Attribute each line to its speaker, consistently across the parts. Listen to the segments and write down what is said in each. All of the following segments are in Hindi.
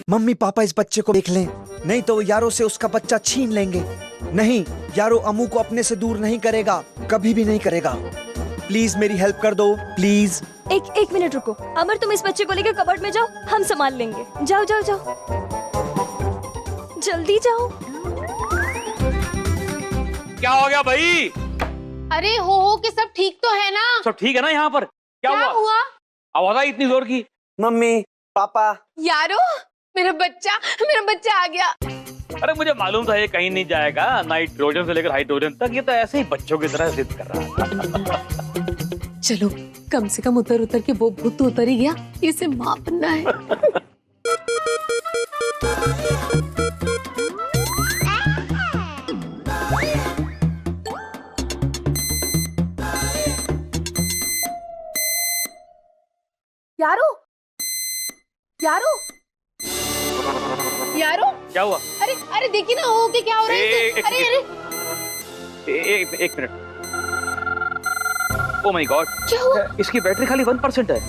Speaker 1: मम्मी पापा इस बच्चे को देख लें, नहीं तो वो यारो से उसका बच्चा छीन लेंगे। नहीं, यारो अम्मू को अपने से दूर नहीं करेगा, कभी भी नहीं करेगा। प्लीज मेरी हेल्प कर दो, प्लीज।
Speaker 2: एक मिनट रुको। अमर, तुम इस बच्चे को लेकर कबर्ड में जाओ, हम संभाल लेंगे। जाओ जाओ जाओ, जल्दी जाओ।
Speaker 3: क्या हो गया भाई?
Speaker 4: अरे हो के सब ठीक तो है ना?
Speaker 3: सब ठीक है ना यहाँ पर? क्या हुआ? आवाज आई इतनी जोर की?
Speaker 1: Mummy papa.
Speaker 4: यारो, मेरा बच्चा आ गया।
Speaker 3: अरे मुझे मालूम था ये कहीं नहीं जाएगा, नाइट्रोजन से लेकर हाइड्रोजन तक ये तो ऐसे ही बच्चों की तरह जिद कर रहा था।
Speaker 4: चलो, कम से कम उतर के वो भूत तो उतर ही गया, इसे मापना है। यारो
Speaker 3: क्या हुआ?
Speaker 4: अरे देखिए ना, हो के क्या हो रहा है? अरे
Speaker 3: एक मिनट। ओ माय गॉड,
Speaker 4: क्या हुआ?
Speaker 3: इसकी बैटरी खाली 1% है।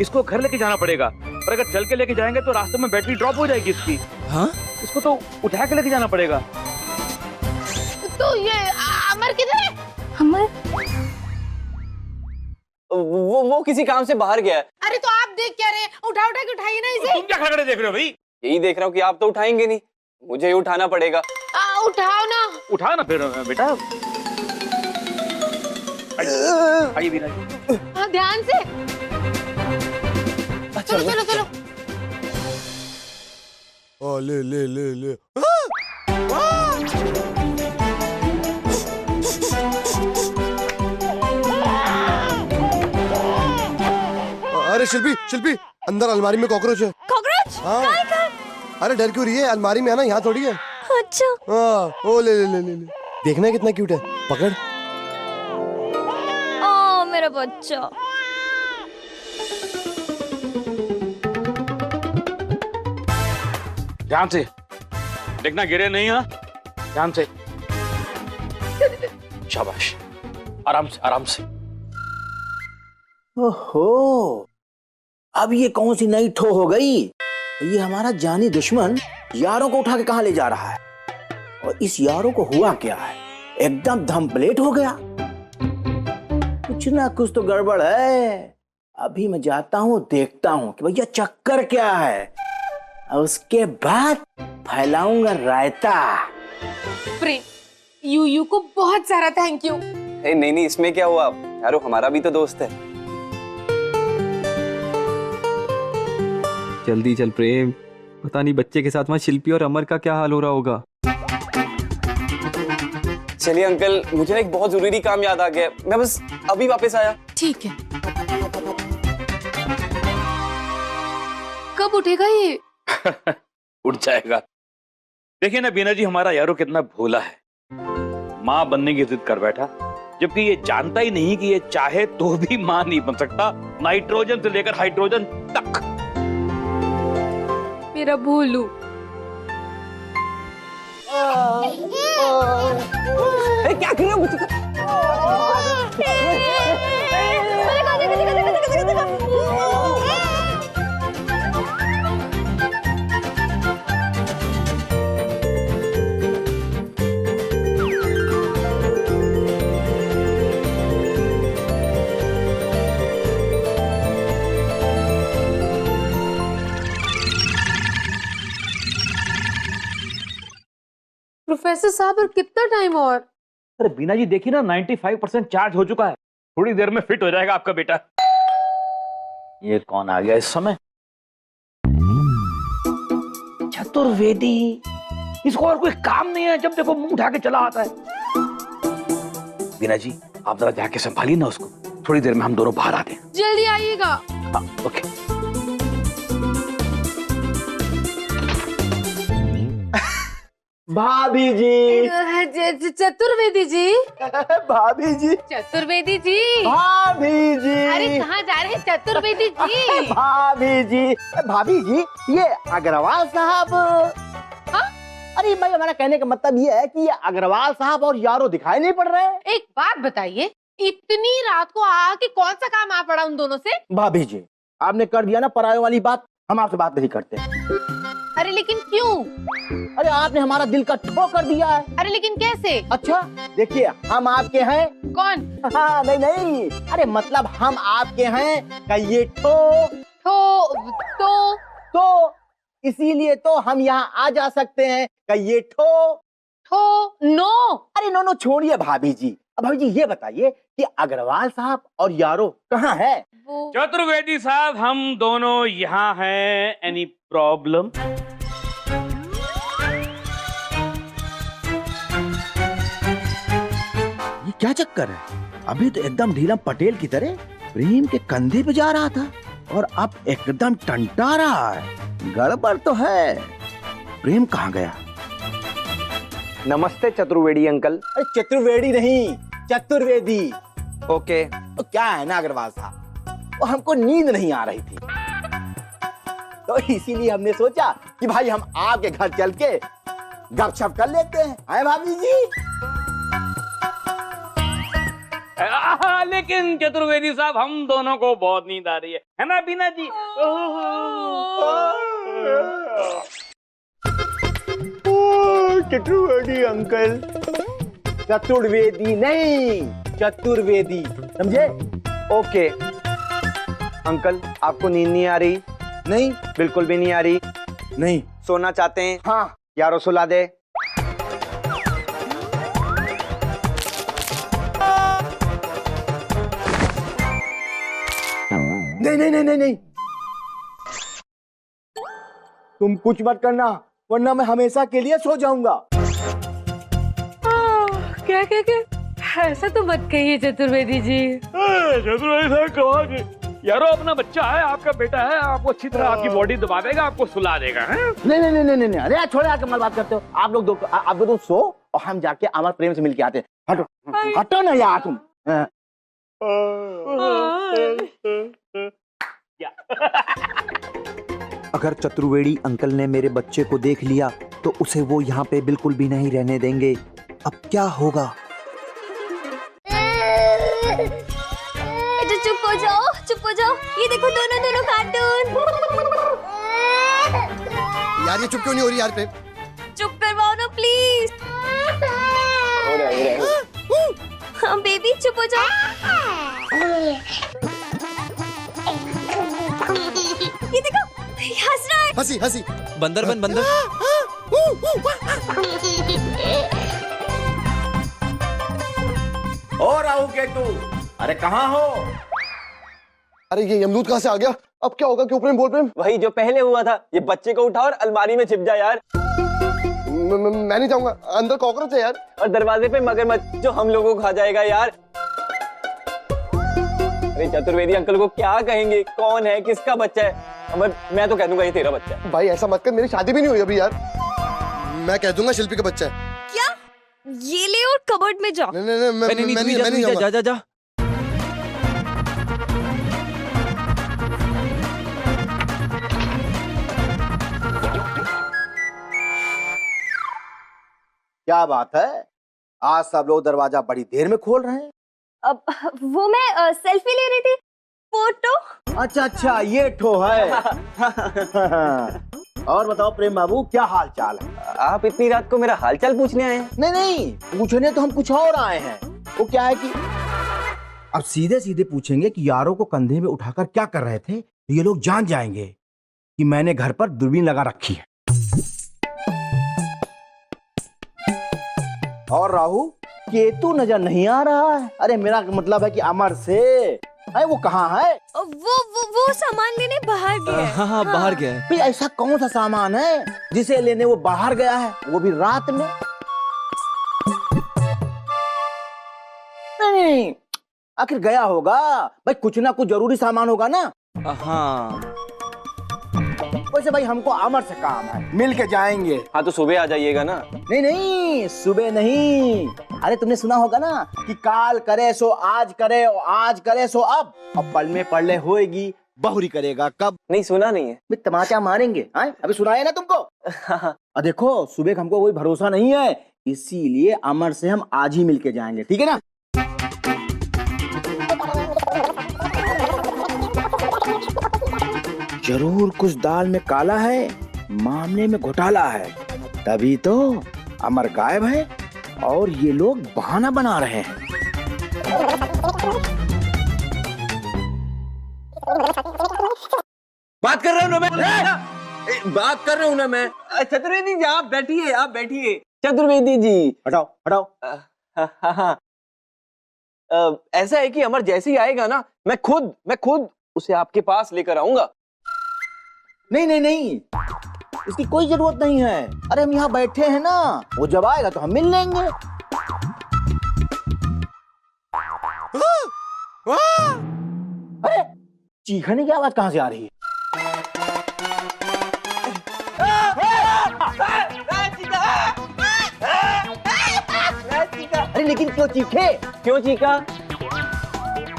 Speaker 3: इसको घर लेके जाना पड़ेगा, और अगर चल के लेके जाएंगे तो रास्ते में बैटरी ड्रॉप हो जाएगी इसकी।
Speaker 1: हाँ?
Speaker 3: इसको तो उठा के लेके जाना पड़ेगा।
Speaker 4: तो ये अमर किधर है?
Speaker 2: अमर,
Speaker 5: वो किसी काम से बाहर गया है।
Speaker 4: अरे तो आप देख क्या रहे? उठा के उठाइए ना इसे।
Speaker 3: तुम क्या खड़े देख रहे हो भाई?
Speaker 5: यही देख रहा हूँ कि आप तो उठाएंगे नहीं, मुझे ही उठाना पड़ेगा।
Speaker 4: उठाओ ना।
Speaker 3: उठा ना फिर बेटा। आइए बीना जी।
Speaker 4: हाँ, ध्यान से। चलो।
Speaker 6: ले। अरे शिल्पी, अंदर अलमारी में कॉकरोच है।
Speaker 2: कॉकरोच?
Speaker 6: हाँ। अरे डर क्यों रही है? अलमारी में है ना, यहाँ थोड़ी है।
Speaker 2: अच्छा।
Speaker 6: हाँ, ओ ले। देखना कितना क्यूट है। पकड़।
Speaker 2: मेरा बच्चा।
Speaker 3: ध्यान से देखना, गिरे नहीं। हाँ, ध्यान से। शाबाश, आराम से।
Speaker 7: ओहो, अब ये कौन सी नई ठो हो गई? ये हमारा जानी दुश्मन यारों को उठा के कहां ले जा रहा है? और इस यारों को हुआ क्या है? एकदम धम प्लेट हो गया। कुछ ना कुछ तो गड़बड़ है। अभी मैं जाता हूँ, देखता हूँ कि भैया चक्कर क्या है, और उसके बाद फैलाऊंगा रायता।
Speaker 4: प्रेम, यू को बहुत सारा थैंक यू।
Speaker 5: नहीं, इसमें क्या हुआ यारो, हमारा भी तो दोस्त है।
Speaker 8: जल्दी चल प्रेम, पता नहीं बच्चे के साथ वहाँ शिल्पी और अमर का क्या हाल हो रहा होगा।
Speaker 5: चलिए अंकल, मुझे ना एक बहुत जरूरी काम याद आ गया, मैं बस अभी वापस आया।
Speaker 4: ठीक है। कब उठेगा ये?
Speaker 3: उठ जाएगा। देखिए ना बीना जी, हमारा यारो कितना भोला है। माँ बनने की जिद कर बैठा, जबकि ये जानता ही नहीं कि ये चाहे तो भी माँ नहीं बन सकता, नाइट्रोजन से लेकर हाइड्रोजन तक।
Speaker 4: मेरा भोलू।
Speaker 5: क्या कर रहे हो?
Speaker 4: प्रोफेसर साहब, और कितना टाइम और?
Speaker 3: अरे बीना जी देखिए ना, 95% चार्ज हो चुका है, थोड़ी देर में फिट हो जाएगा आपका बेटा। ये कौन आ गया इस समय? चतुर्वेदी। इसको और कोई काम नहीं है, जब देखो मुंह उठा के चला आता है। बीना जी, आप जरा जाके संभालिए ना उसको, थोड़ी देर में हम दोनों बाहर आते हैं।
Speaker 4: जल्दी आइएगा।
Speaker 3: हाँ, ओके।
Speaker 7: भाभी जी।
Speaker 4: चतुर्वेदी जी।
Speaker 7: भाभी जी।
Speaker 4: चतुर्वेदी जी।
Speaker 7: भाभी जी।
Speaker 4: अरे कहाँ जा रहे हैं चतुर्वेदी जी?
Speaker 7: भाभी जी। भाभी जी, ये अग्रवाल साहब।
Speaker 4: हाँ?
Speaker 7: अरे भाई, हमारा कहने का मतलब ये है कि ये अग्रवाल साहब और यारो दिखाई नहीं पड़ रहे हैं।
Speaker 4: एक बात बताइए, इतनी रात को आके कौन सा काम आ पड़ा उन दोनों से?
Speaker 7: भाभी जी, आपने कर दिया ना परायों वाली बात। हम आपसे बात नहीं करते।
Speaker 4: अरे लेकिन क्यों?
Speaker 7: अरे आपने हमारा दिल का ठो कर दिया है।
Speaker 4: अरे लेकिन कैसे?
Speaker 7: अच्छा देखिए, हम आपके हैं।
Speaker 4: कौन?
Speaker 7: हाँ नहीं नहीं, अरे मतलब हम आपके हैं कहिए ठो। तो इसीलिए तो हम यहाँ आ जा सकते हैं कहिए ठो।
Speaker 4: नो।
Speaker 7: अरे नो नो छोड़िए भाभी जी। अब भाभी जी ये बताइए कि अग्रवाल साहब और यारो कहाँ है?
Speaker 4: वो
Speaker 3: चतुर्वेदी साहब, हम दोनों यहाँ हैं। Any problem?
Speaker 7: ये क्या चक्कर है? अभी तो एकदम ढीलम पटेल की तरह प्रेम के कंधे पे जा रहा था और अब एकदम टंटा रहा है। गड़बड़ तो है। प्रेम कहाँ गया?
Speaker 5: नमस्ते चतुर्वेदी अंकल।
Speaker 7: अरे चतुर्वेदी नहीं, चतुर्वेदी।
Speaker 5: ओके।
Speaker 7: तो क्या है ना अग्रवाल साहब, वो हमको नींद नहीं आ रही थी, तो इसीलिए हमने सोचा कि भाई हम आपके घर चल के गपशप कर लेते हैं। आए भाभी जी?
Speaker 3: लेकिन चतुर्वेदी साहब, हम दोनों को बहुत नींद आ रही है ना बीना जी?
Speaker 7: चतुर्वेदी अंकल। चतुर्वेदी नहीं, चतुर्वेदी, समझे?
Speaker 5: ओके अंकल, आपको नींद नहीं आ रही?
Speaker 7: नहीं
Speaker 5: बिल्कुल भी नहीं आ रही?
Speaker 7: नहीं।
Speaker 5: सोना चाहते हैं?
Speaker 7: हाँ।
Speaker 5: यारो सुला दे।
Speaker 7: नहीं नहीं नहीं नहीं नहीं, तुम कुछ मत करना वरना मैं हमेशा के लिए सो जाऊंगा।
Speaker 4: क्या क्या क्या? ऐसा तो मत कहिए चतुर्वेदी जी।
Speaker 3: चतुर्वेदी साहब कहा कि यारो अपना बच्चा है, आपका बेटा है, आपको अच्छी तरह आपकी बॉडी दबा देगा, आपको सुला देगा। है?
Speaker 7: नहीं नहीं नहीं नहीं नहीं, अरे यार छोड़ो यार, कमाल बात करते हो आप लोग। आप लोग सो और हम जाके अमर प्रेम से मिलके आते हैं। हटो हटो ना यार तुम। हाँ।
Speaker 1: अगर चतुर्वेदी अंकल ने मेरे बच्चे को देख लिया तो उसे वो यहाँ पे बिल्कुल भी नहीं रहने देंगे। अब क्या होगा?
Speaker 2: बेटा चुप हो जाओ, चुप हो जाओ। ये देखो दोनों कार्टून।
Speaker 6: यार ये चुप क्यों नहीं हो रही यार प्रेम?
Speaker 2: चुप करवाओ ना प्लीज। हाँ बेबी चुप हो जाओ। ये देखो हंस रहा है।
Speaker 6: हंसी हंसी।
Speaker 8: बंदर बन बंदर।
Speaker 7: ओ राहु केतु, अरे कहाँ हो?
Speaker 6: अरे ये यमदूत कहाँ से आ गया? अब क्या होगा? क्यों प्रेम? बोल प्रेम।
Speaker 5: वही जो पहले हुआ था, ये बच्चे को उठा और अलमारी में छिप जा यार।
Speaker 6: मैं नहीं जाऊंगा, अंदर कॉकरोच है यार।
Speaker 5: और दरवाजे पे मगरमच्छ जो हम लोगों को खा जाएगा यार। अरे चतुर्वेदी अंकल को क्या कहेंगे? कौन है, किसका बच्चा है? मैं तो कह दूंगा ये तेरा बच्चा है।
Speaker 6: भाई ऐसा मत कर, मेरी शादी भी नहीं हुई अभी यार। मैं कह दूंगा शिल्पी का बच्चा है।
Speaker 2: क्या? ये ले और कबर्ड में जाओ।
Speaker 6: नहीं नहीं नहीं, मैं नहीं जाऊंगा।
Speaker 8: जा जा जा।
Speaker 7: क्या बात है, आज सब लोग दरवाजा बड़ी देर में खोल रहे हैं।
Speaker 2: अब वो मैं सेल्फी ले रही थी, फोटो।
Speaker 7: अच्छा अच्छा, ये ठो है। और बताओ प्रेम बाबू, क्या हाल चाल है?
Speaker 5: आप इतनी रात को मेरा हालचाल पूछने आए हैं?
Speaker 7: नहीं नहीं, पूछने तो हम कुछ और आए हैं। वो क्या है कि अब सीधे सीधे पूछेंगे कि यारों को कंधे में उठाकर क्या कर रहे थे, तो ये लोग जान जाएंगे कि मैंने घर पर दूरबीन लगा रखी है। और राहु केतु नजर नहीं आ रहा है। अरे मेरा मतलब है कि अमर से है, वो कहाँ है?
Speaker 2: वो सामान लेने बाहर गया है।
Speaker 8: हाँ हाँ बाहर गया है।
Speaker 7: भाई ऐसा कौन सा सामान है जिसे लेने वो बाहर गया है, वो भी रात में? नहीं, आखिर गया होगा भाई, कुछ ना कुछ जरूरी सामान होगा ना।
Speaker 8: हाँ
Speaker 7: वैसे भाई हमको अमर से काम है, मिल के जाएंगे।
Speaker 5: हाँ तो सुबह आ जाइएगा ना।
Speaker 7: नहीं नहीं, सुबह नहीं। अरे तुमने सुना होगा ना कि काल करे सो आज करे और आज करे सो अब पल में पड़ले होएगी, बहुरी करेगा कब?
Speaker 5: नहीं सुना नहीं है।
Speaker 7: भी तमाचा मारेंगे। अभी सुनाया ना तुमको। देखो सुबह हमको कोई भरोसा नहीं है, इसीलिए अमर से हम आज ही मिलके जाएंगे, ठीक है ना? जरूर कुछ दाल में काला है, मामले में घोटाला है। तभी तो अमर गायब है और ये लोग बहाना बना रहे हैं।
Speaker 5: बात कर रहा हूँ ना मैं, बात कर रहा हूँ ना मैं। चतुर्वेदी जी आप बैठिए, आप बैठिए। चतुर्वेदी जी
Speaker 7: हटाओ हटाओ।
Speaker 5: हाँ। ऐसा है कि अमर जैसे ही आएगा ना, मैं खुद उसे आपके पास लेकर आऊंगा।
Speaker 7: नहीं नहीं नहीं, इसकी कोई जरूरत नहीं है। अरे हम यहाँ बैठे हैं ना, वो जब आएगा तो हम मिल लेंगे। अरे चीखने की आवाज कहाँ से आ रही है? अरे लेकिन क्यों चीखे?
Speaker 5: क्यों चीखा?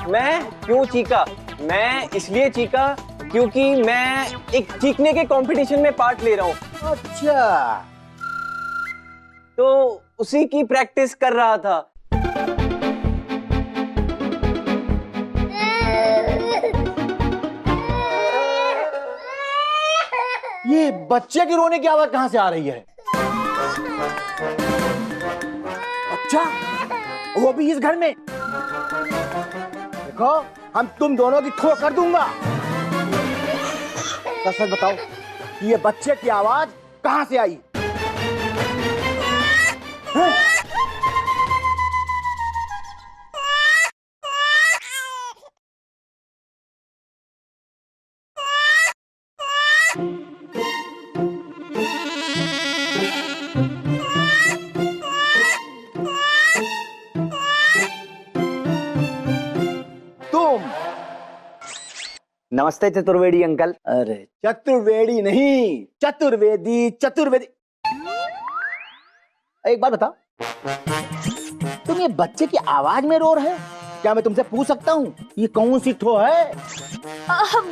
Speaker 5: मैं क्यों चीखा? मैं इसलिए चीखा क्योंकि मैं एक चीखने के कंपटीशन में पार्ट ले रहा हूँ।
Speaker 7: अच्छा,
Speaker 5: तो उसी की प्रैक्टिस कर रहा था।
Speaker 7: ये बच्चे के रोने की आवाज कहाँ से आ रही है? अच्छा, वो भी इस घर में? देखो, हम तुम दोनों की ठोकर कर दूंगा। सच बताओ कि ये बच्चे की आवाज कहाँ से आई? नमस्ते चतुर्वेदी अंकल। अरे चतुर्वेदी नहीं, चतुर्वेदी चतुर्वेदी। एक बात बताओ, तुम ये बच्चे की आवाज में रो रहे हो? क्या मैं तुमसे पूछ सकता हूँ ये कौन सी ठो है?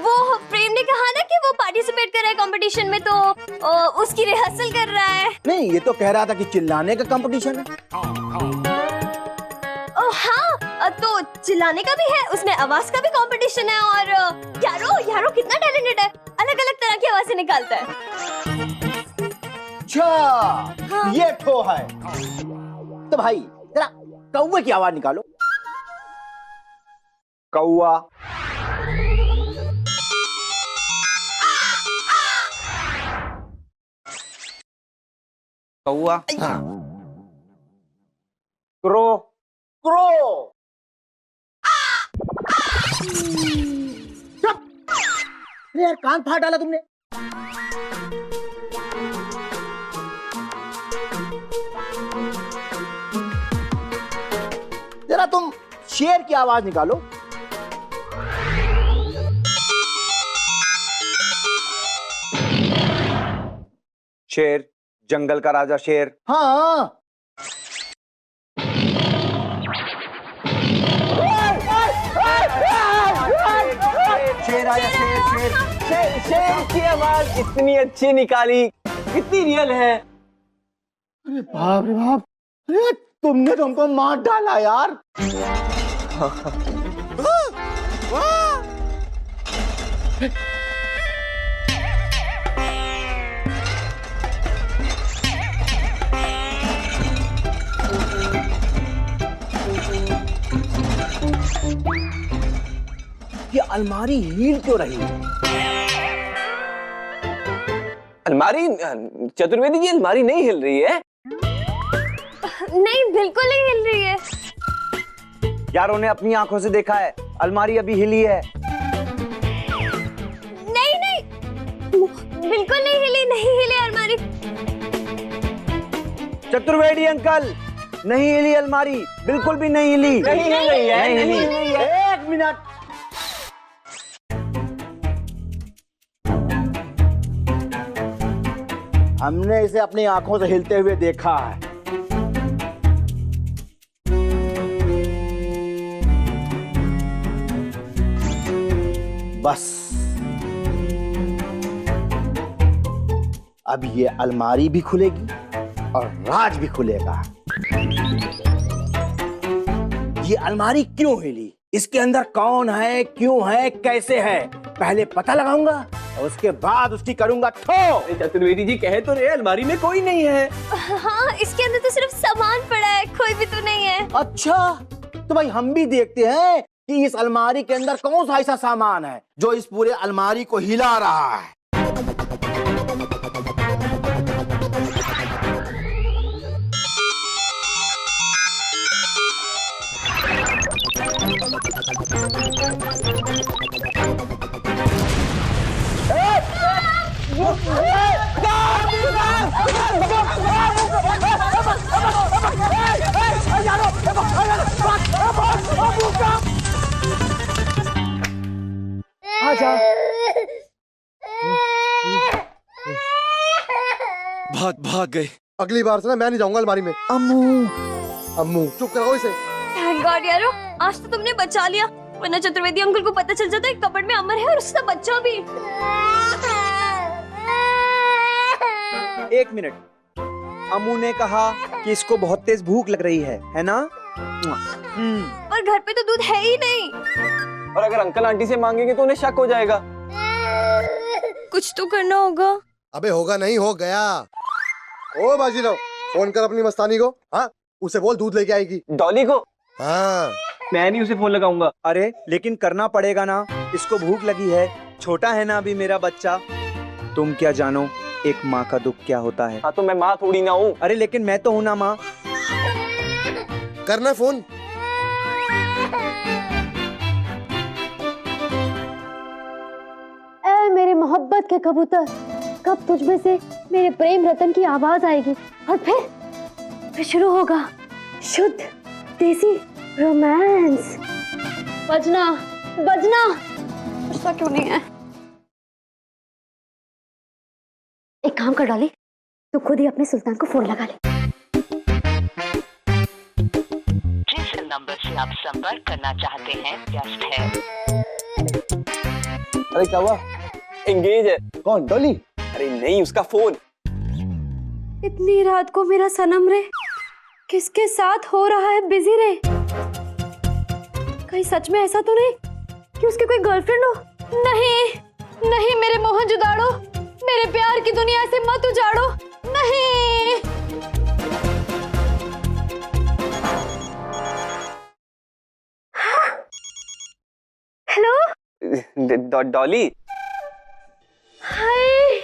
Speaker 2: वो प्रेम ने कहा ना कि वो पार्टिसिपेट कर रहा है कंपटीशन में, तो उसकी रिहर्सल कर रहा है।
Speaker 7: नहीं, ये तो कह रहा था कि चिल्लाने का कंपटीशन है।
Speaker 2: हाँ, तो चिल्लाने का भी है, उसमें आवाज का भी कंपटीशन है। और यारो कितना टैलेंटेड है, अलग अलग तरह की आवाजें निकालता है।
Speaker 7: अच्छा, हाँ। ये ठो है। तो भाई जरा कौवे की आवाज निकालो। कौवा।
Speaker 1: कौआ।
Speaker 7: हाँ। क्रो। क्रो। अरे यार, कान फाड़ डाला तुमने। जरा तुम शेर की आवाज निकालो।
Speaker 1: शेर, जंगल का राजा शेर।
Speaker 7: हाँ। शेर आया,
Speaker 5: शेर की आवाज इतनी अच्छी निकाली, कितनी रियल है।
Speaker 7: अरे बाप रे बाप, अरे तुमने तो हमको मार डाला यार। ये अलमारी हिल क्यों रही है?
Speaker 5: अलमारी? चतुर्वेदी जी, अलमारी नहीं हिल रही है।
Speaker 2: नहीं, बिल्कुल नहीं हिल रही है।
Speaker 1: यारों ने अपनी आंखों से देखा है, अलमारी अभी हिली है।
Speaker 2: नहीं, बिल्कुल नहीं हिली अलमारी।
Speaker 1: चतुर्वेदी अंकल, नहीं हिली अलमारी, बिल्कुल भी नहीं हिली।
Speaker 5: नहीं हिल रही है, नहीं हिल रही है।
Speaker 7: एक मिनट। हमने इसे अपनी आंखों से हिलते हुए देखा है। बस अब ये अलमारी भी खुलेगी और राज भी खुलेगा। ये अलमारी क्यों हिली, इसके अंदर कौन है, क्यों है, कैसे है, पहले पता लगाऊंगा, और उसके बाद उसकी करूंगा ठो।
Speaker 5: चतुर्वेदी जी कहे तो रहे अलमारी में कोई नहीं है।
Speaker 2: हाँ, इसके अंदर तो सिर्फ सामान पड़ा है, कोई भी तो नहीं है।
Speaker 7: अच्छा, तो भाई हम भी देखते हैं कि इस अलमारी के अंदर कौन सा ऐसा सामान है जो इस पूरे अलमारी को हिला रहा है। आजा।
Speaker 6: भाग गए। अगली बार से ना मैं नहीं जाऊंगा अलमारी में। अम्मू चुप कराओ इसे।
Speaker 2: थैंक गॉड यारो, आज तो तुमने बचा लिया, वरना चतुर्वेदी अंकल को पता चल जाता है कपड़ में अमर है और उसका बच्चा भी।
Speaker 1: एक मिनट, अम्मू ने कहा कि इसको बहुत तेज भूख लग रही है ना?
Speaker 2: पर घर पे तो दूध है ही नहीं।
Speaker 5: और अगर अंकल आंटी से मांगेंगे तो उन्हें शक हो जाएगा।
Speaker 2: कुछ तो करना होगा।
Speaker 6: अबे होगा नहीं, हो गया। ओ बाजीराव, फोन कर अपनी मस्तानी को। हाँ, उसे बोल दूध लेके आएगी।
Speaker 5: डॉली को?
Speaker 6: हाँ।
Speaker 5: मैं नहीं उसे फोन लगाऊंगा।
Speaker 1: अरे लेकिन करना पड़ेगा ना, इसको भूख लगी है, छोटा है ना अभी मेरा बच्चा। तुम क्या जानो एक माँ का दुख क्या होता है।
Speaker 5: हाँ तो मैं माँ थोड़ी ना हूँ।
Speaker 1: अरे लेकिन मैं तो हूँ ना माँ।
Speaker 6: करना फोन।
Speaker 9: ऐ मेरे मोहब्बत के कबूतर, कब तुझ में से मेरे प्रेम रतन की आवाज आएगी और फिर शुरू होगा शुद्ध देसी रोमांस। बजना बजना, ऐसा क्यों नहीं है? एक काम कर डाली, तू खुद ही अपने सुल्तान को फोन लगा ले।
Speaker 10: जिस नंबर से आप संपर्क करना चाहते हैं व्यस्त है।
Speaker 5: अरे क्या हुआ? एंगेज है।
Speaker 7: कौन? डॉली?
Speaker 5: अरे नहीं, उसका फोन।
Speaker 9: इतनी रात को मेरा सनम रे किसके साथ हो रहा है बिजी रे? कहीं सच में ऐसा तो नहीं कि उसकी कोई गर्लफ्रेंड हो? नहीं नहीं मेरे मोहन जुदाड़ो, मेरे प्यार की दुनिया से मत उजाड़ो। नहीं। हेलो
Speaker 5: डॉली।
Speaker 9: हाय,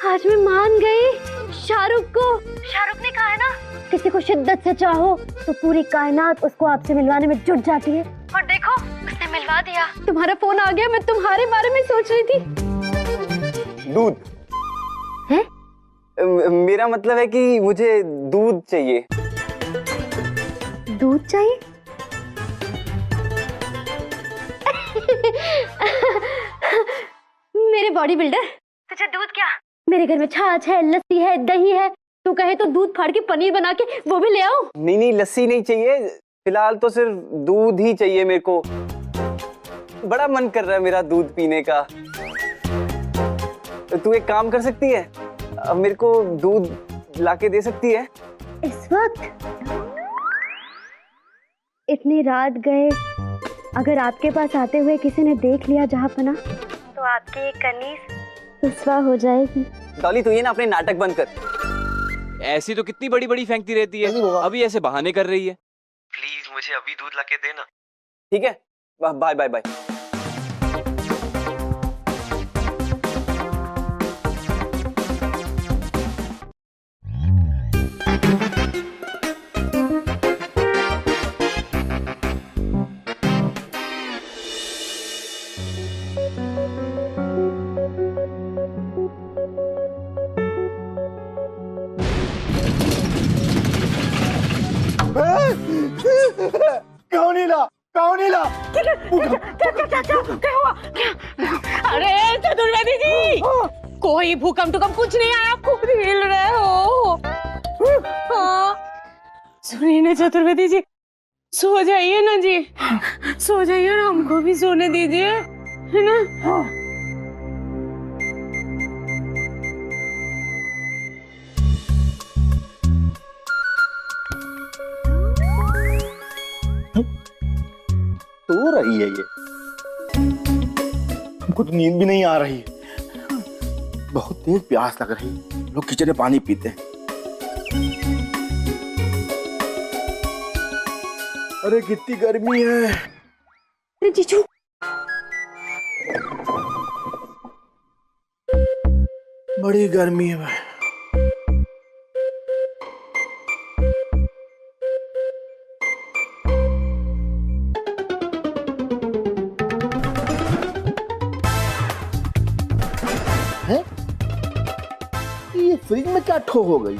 Speaker 9: आज मैं मान गई शाहरुख को। शाहरुख ने कहा है ना, किसी को शिद्दत से चाहो तो पूरी कायनात उसको आपसे मिलवाने में जुट जाती है। और देखो, उसने मिलवा दिया। तुम्हारा फोन आ गया, मैं तुम्हारे बारे में सोच रही थी।
Speaker 5: दूध
Speaker 9: है?
Speaker 5: मेरा मतलब है कि मुझे दूध चाहिए।
Speaker 9: दूध चाहिए? मेरे बॉडी बिल्डर, तुझे दूध क्या? मेरे घर में छाछ है, लस्सी है, दही है। तू कहे तो दूध फाड़ के पनीर बना के वो भी ले आओ।
Speaker 5: नहीं नहीं, लस्सी नहीं चाहिए, फिलहाल तो सिर्फ दूध ही चाहिए मेरे को। बड़ा मन कर रहा है मेरा दूध पीने का। तू एक काम कर सकती है, अब मेरे को दूध लाके दे सकती है?
Speaker 9: इस वक्त इतनी रात गए, अगर आपके पास आते हुए किसी ने देख लिया जहाँपना, तो आपकी ये कनीज रुसवा हो जाएगी।
Speaker 5: डॉली तू ये ना अपने नाटक बंद कर।
Speaker 8: ऐसी तो कितनी बड़ी बड़ी फेंकती रहती है, अभी ऐसे बहाने कर रही है।
Speaker 5: प्लीज मुझे अभी दूध लाके देना। ठीक है, बाय बाय बाय।
Speaker 7: कौनीला
Speaker 4: क्या हुआ? अरे चतुर्वेदी जी, कोई भूकंप टूकंप कुछ नहीं आया, खुद हिल रहे हो। हाँ सुनिए ना चतुर्वेदी जी, सो जाइए ना जी, सो जाइए ना, हमको भी सोने दीजिए, है ना?
Speaker 7: सो रही है ये, हमको तो नींद भी नहीं आ रही है। बहुत तेज प्यास लग रही, लोग किचन में पानी पीते हैं। अरे कितनी गर्मी है।
Speaker 9: अरे जीजू,
Speaker 7: बड़ी गर्मी है भाई। हैं? ये फ्रिज में क्या ठो हो गई?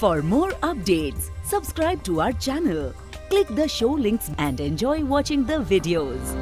Speaker 11: For more updates, subscribe to our channel, click the show links and enjoy watching the videos.